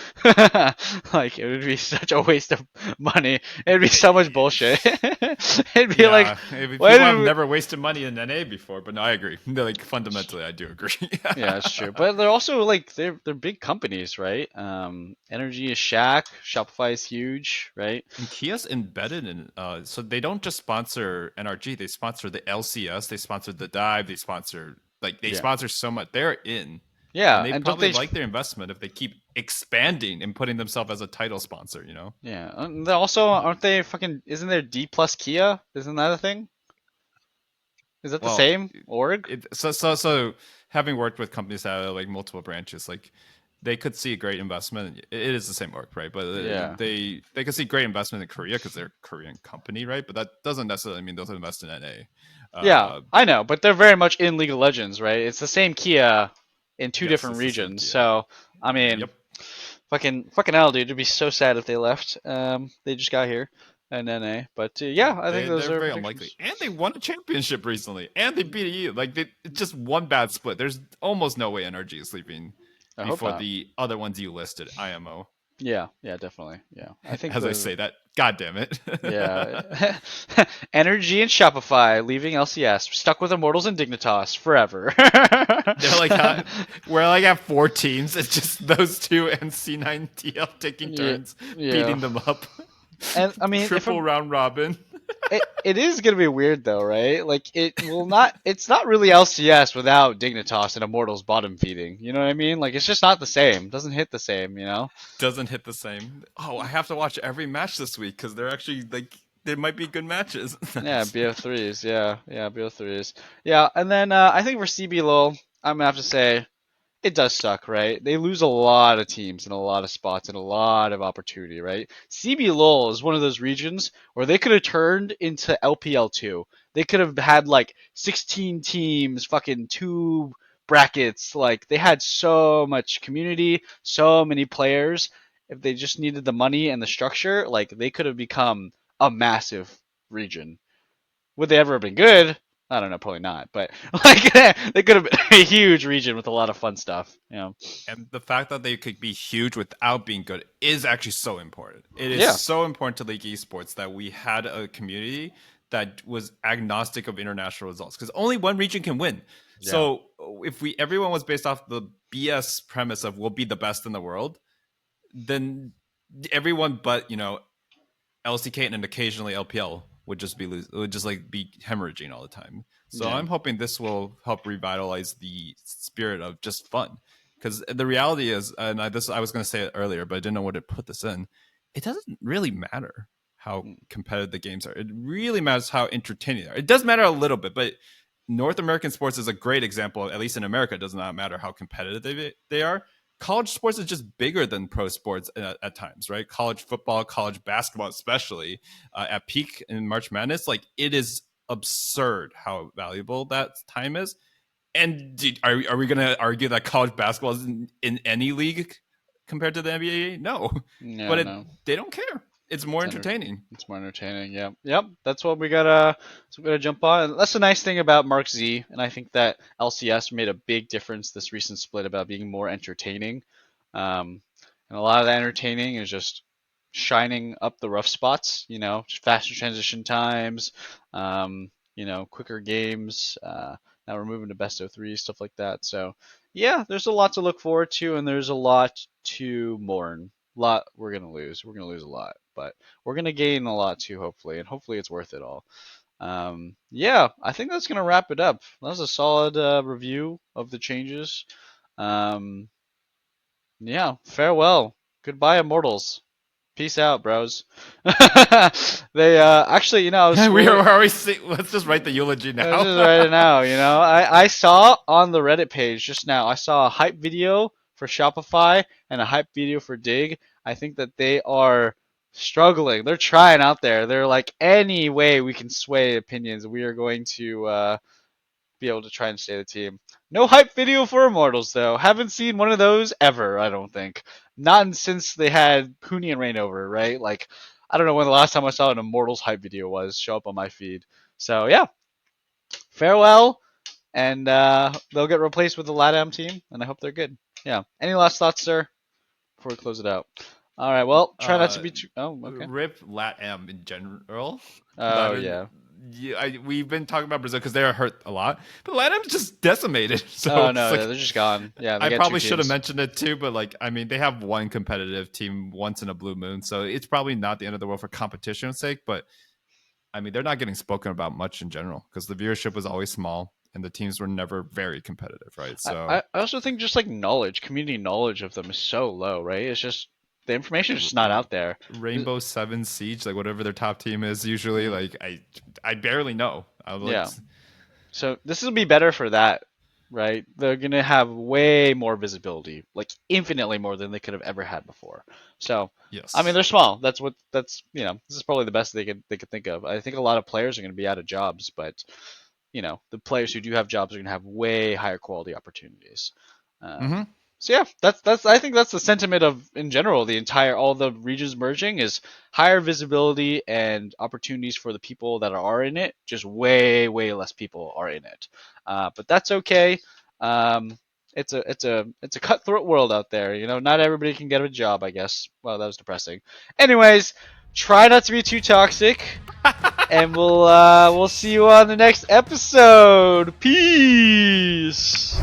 like it would be such a waste of money. It'd be so much bullshit. It'd be like, Yeah, why people did have we, never wasted money in NA before, but no, I agree. Like fundamentally, I do agree. yeah, it's true. But they're also like they're big companies, right? Energy is Shack, Shopify is huge, right? And Kia's embedded in, so they don't just sponsor NRG; they sponsor the LCS, they sponsor the Dive, they Yeah. sponsor so much. They're in, and Yeah, they and don't probably they like their investment if they keep expanding and putting themselves as a title sponsor. yeah, and they also aren't they fucking isn't there D plus Kia? Isn't that a thing? Is that the Well, same org? so having worked with companies that have like multiple branches, like they could see a great investment. It is the same work, right? But Yeah. they could see great investment in Korea because they're a Korean company, right? But that doesn't necessarily mean they'll invest in NA. Yeah, I know, but they're very much in League of Legends, right? It's the same Kia in two Yes, different it's the same regions. Kia. So, I mean, Yep. fucking hell, dude, it'd be so sad if they left. They just got here in NA, but Yeah, yeah, I think those they're are very unlikely, predictions. and they won a championship recently, and they beat EU. Like it's just one bad split. There's almost no way NRG is leaving I hope before not. the other ones you listed. IMO, Yeah, yeah, definitely. Yeah, I think as I the say that. God damn it. yeah, Energy and Shopify leaving LCS, stuck with Immortals and Dignitas forever. They're like, we're like at 4 teams. It's just those two and C9TL taking Yeah, turns yeah. beating them up. And I mean, if Triple round robin. it is gonna be weird though, right? Like it will not. It's not really LCS without Dignitas and Immortals bottom feeding. You know what I mean? Like it's just not the same. Doesn't hit the same. You know? Doesn't hit the same. Oh, I have to watch every match this week because they're actually like there might be good matches. Yeah, Nice. BO3s. Yeah, BO3s. Yeah, and then I think for CBLOL, I'm gonna have to say it does suck, right? They lose a lot of teams and a lot of spots and a lot of opportunity, right? CBLOL is one of those regions where they could have turned into LPL2. They could have had like 16 teams, fucking two brackets. Like they had so much community, so many players. If they just needed the money and the structure, like they could have become a massive region. Would they ever have been good? I don't know, probably not. But like they could have been a huge region with a lot of fun stuff. You know? And the fact that they could be huge without being good is actually so important. It is Yeah. so important to League Esports that we had a community that was agnostic of international results because only one region can win. Yeah. So if we everyone was based off the BS premise of we'll be the best in the world, then everyone but LCK and occasionally LPL would just be hemorrhaging all the time. So Yeah. I'm hoping this will help revitalize the spirit of just fun. Because the reality is, and I was going to say it earlier, but I didn't know what to put this in. It doesn't really matter how Mm. competitive the games are. It really matters how entertaining they are. It does matter a little bit, but North American sports is a great example. At least in America, it does not matter how competitive they are. College sports is just bigger than pro sports at times, right? College football, college basketball, especially at peak in March Madness, like it is absurd how valuable that time is. And are we going to argue that college basketball is in any league compared to the NBA? No, Yeah, but no. they don't care. It's more It's enter- entertaining. it's more entertaining. Yeah. Yep. That's what we gotta. That's what we gotta jump on. And that's the nice thing about Mark Z, and I think that LCS made a big difference this recent split about being more entertaining. And a lot of that entertaining is just shining up the rough spots. You know, just faster transition times. Quicker games. Now we're moving to best of three, stuff like that. So yeah, there's a lot to look forward to, and there's a lot to mourn. Lot we're gonna lose. We're gonna lose a lot, but we're gonna gain a lot too, hopefully, and hopefully it's worth it all. Yeah, I think that's gonna wrap it up. That was a solid review of the changes. Um, yeah, farewell, goodbye, Immortals. Peace out, bros. They actually, I was We scrolling. are always. Let's just write the eulogy This now. is right now, I saw on the Reddit page just now, I saw a hype video for Shopify and a hype video for Dig. I think that they are struggling. They're trying out there. They're like, any way we can sway opinions, we are going to be able to try and stay the team. No hype video for Immortals, though. Haven't seen one of those ever, I don't think. Not since they had Pooney and Rainover, right? Like, I don't know when the last time I saw an Immortals hype video was show up on my feed. So, yeah, farewell, and they'll get replaced with the LATAM team, and I hope they're good. Yeah. Any last thoughts, sir, before we close it out? All right. Well, try not to uh, be too. Oh, okay. Rip LatAm in general. Oh yeah. We've been talking about Brazil because they are hurt a lot, but LatAm's just decimated. So Oh it's no, like, yeah, they're just gone. Yeah, they I got two probably should have teams. mentioned it too, but like, I mean, they have one competitive team once in a blue moon, so it's probably not the end of the world for competition's sake. But I mean, they're not getting spoken about much in general because the viewership was always small and the teams were never very competitive, right? I, So I I also think just like knowledge, community knowledge of them is so low, right? It's just the information is just not out there. Rainbow Seven Siege, like whatever their top team is, usually, Mhm. like I barely know. I like. Yeah. So this will be better for that, right? They're gonna have way more visibility, like infinitely more than they could have ever had before. So, I mean, Yes. they're small. This is probably the best they could think of. I think a lot of players are gonna be out of jobs, but the players who do have jobs are gonna have way higher quality opportunities. Mm-hmm. So yeah, that's I think that's the sentiment of in general the entire all the regions merging is higher visibility and opportunities for the people that are in it. Just way less people are in it, but that's okay. Um, it's a cutthroat world out there. Not everybody can get a job. I guess. Well, that was depressing. Anyways, try not to be too toxic, and we'll see you on the next episode. Peace.